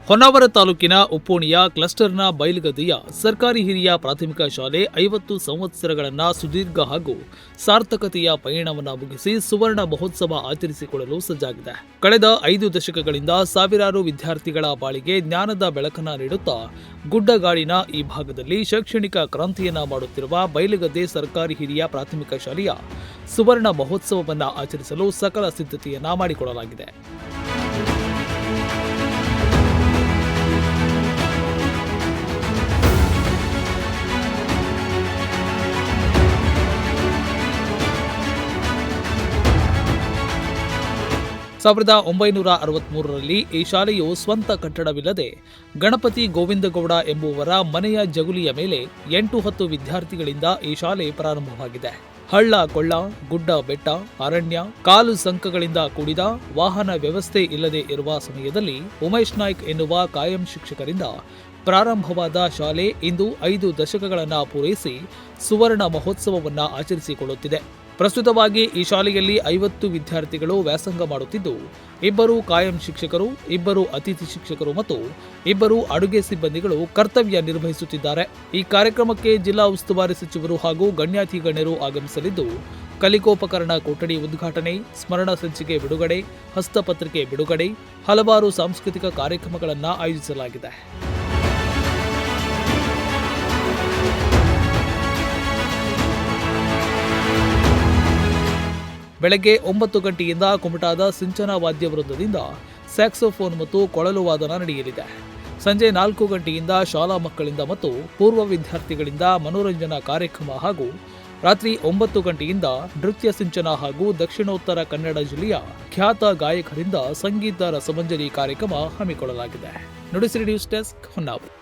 ಹೊನ್ನಾವರ ತಾಲೂಕಿನ ಉಪ್ಪೋಣಿಯ ಕ್ಲಸ್ಟರ್ನ ಬೈಲ್ಗದ್ದೆಯ ಸರ್ಕಾರಿ ಹಿರಿಯ ಪ್ರಾಥಮಿಕ ಶಾಲೆ 50 ಸಂವತ್ಸರಗಳನ್ನು ಸುದೀರ್ಘ ಹಾಗೂ ಸಾರ್ಥಕತೆಯ ಪಯಣವನ್ನು ಮುಗಿಸಿ ಸುವರ್ಣ ಮಹೋತ್ಸವ ಆಚರಿಸಿಕೊಳ್ಳಲು ಸಜ್ಜಾಗಿದೆ. ಕಳೆದ 5 ದಶಕಗಳಿಂದ ಸಾವಿರಾರು ವಿದ್ಯಾರ್ಥಿಗಳ ಬಾಳಿಗೆ ಜ್ಞಾನದ ಬೆಳಕನ್ನು ನೀಡುತ್ತಾ ಗುಡ್ಡಗಾಡಿನ ಈ ಭಾಗದಲ್ಲಿ ಶೈಕ್ಷಣಿಕ ಕ್ರಾಂತಿಯನ್ನ ಮಾಡುತ್ತಿರುವ ಬೈಲಗದ್ದೆ ಸರ್ಕಾರಿ ಹಿರಿಯ ಪ್ರಾಥಮಿಕ ಶಾಲೆಯ ಸುವರ್ಣ ಮಹೋತ್ಸವವನ್ನು ಆಚರಿಸಲು ಸಕಲ ಸಿದ್ಧತೆಯನ್ನ ಮಾಡಿಕೊಳ್ಳಲಾಗಿದೆ. ಸಾವಿರದ 1963ರಲ್ಲಿ ಈ ಶಾಲೆಯು ಸ್ವಂತ ಕಟ್ಟಡವಿಲ್ಲದೆ ಗಣಪತಿ ಗೋವಿಂದಗೌಡ ಎಂಬುವರ ಮನೆಯ ಜಗುಲಿಯ ಮೇಲೆ 8-10 ವಿದ್ಯಾರ್ಥಿಗಳಿಂದ ಈ ಶಾಲೆ ಪ್ರಾರಂಭವಾಗಿದೆ. ಹಳ್ಳ ಕೊಳ್ಳ, ಗುಡ್ಡ ಬೆಟ್ಟ, ಅರಣ್ಯ, ಕಾಲು ಸಂಕಗಳಿಂದ ಕೂಡಿದ ವಾಹನ ವ್ಯವಸ್ಥೆ ಇಲ್ಲದೆ ಇರುವ ಸಮಯದಲ್ಲಿ ಉಮೇಶ್ ನಾಯ್ಕ್ ಎನ್ನುವ ಕಾಯಂ ಶಿಕ್ಷಕರಿಂದ ಪ್ರಾರಂಭವಾದ ಶಾಲೆ ಇಂದು 5 ದಶಕಗಳನ್ನು ಪೂರೈಸಿ ಸುವರ್ಣ ಮಹೋತ್ಸವವನ್ನು ಆಚರಿಸಿಕೊಳ್ಳುತ್ತಿದೆ. ಪ್ರಸ್ತುತವಾಗಿ ಈ ಶಾಲೆಯಲ್ಲಿ 50 ವಿದ್ಯಾರ್ಥಿಗಳು ವ್ಯಾಸಂಗ ಮಾಡುತ್ತಿದ್ದು, 2 ಕಾಯಂ ಶಿಕ್ಷಕರು, 2 ಅತಿಥಿ ಶಿಕ್ಷಕರು ಮತ್ತು 2 ಅಡುಗೆ ಸಿಬ್ಬಂದಿಗಳು ಕರ್ತವ್ಯ ನಿರ್ವಹಿಸುತ್ತಿದ್ದಾರೆ. ಈ ಕಾರ್ಯಕ್ರಮಕ್ಕೆ ಜಿಲ್ಲಾ ಉಸ್ತುವಾರಿ ಸಚಿವರು ಹಾಗೂ ಗಣ್ಯಾತಿ ಗಣ್ಯರು ಆಗಮಿಸಲಿದ್ದು, ಕಲಿಕೋಪಕರಣ ಕೊಠಡಿ ಉದ್ಘಾಟನೆ, ಸ್ಮರಣ ಸಂಚಿಕೆ ಬಿಡುಗಡೆ, ಹಸ್ತಪತ್ರಿಕೆ ಬಿಡುಗಡೆ, ಹಲವಾರು ಸಾಂಸ್ಕೃತಿಕ ಕಾರ್ಯಕ್ರಮಗಳನ್ನು ಆಯೋಜಿಸಲಾಗಿದೆ. ಬೆಳಗ್ಗೆ 9 ಗಂಟೆಯಿಂದ ಕುಮಟಾದ ಸಿಂಚನ ವಾದ್ಯ ವೃಂದದಿಂದ ಸ್ಯಾಕ್ಸೋಫೋನ್ ಮತ್ತು ಕೊಳಲು ವಾದನ ನಡೆಯಲಿದೆ. ಸಂಜೆ 4 ಗಂಟೆಯಿಂದ ಶಾಲಾ ಮಕ್ಕಳಿಂದ ಮತ್ತು ಪೂರ್ವ ವಿದ್ಯಾರ್ಥಿಗಳಿಂದ ಮನೋರಂಜನಾ ಕಾರ್ಯಕ್ರಮ ಹಾಗೂ ರಾತ್ರಿ 9 ಗಂಟೆಯಿಂದ ನೃತ್ಯ ಸಿಂಚನ ಹಾಗೂ ದಕ್ಷಿಣೋತ್ತರ ಕನ್ನಡ ಜಿಲ್ಲೆಯ ಖ್ಯಾತ ಗಾಯಕರಿಂದ ಸಂಗೀತ ರಸಮಂಜರಿ ಕಾರ್ಯಕ್ರಮ ಹಮ್ಮಿಕೊಳ್ಳಲಾಗಿದೆ. Nudisiri news desk, Honnavar.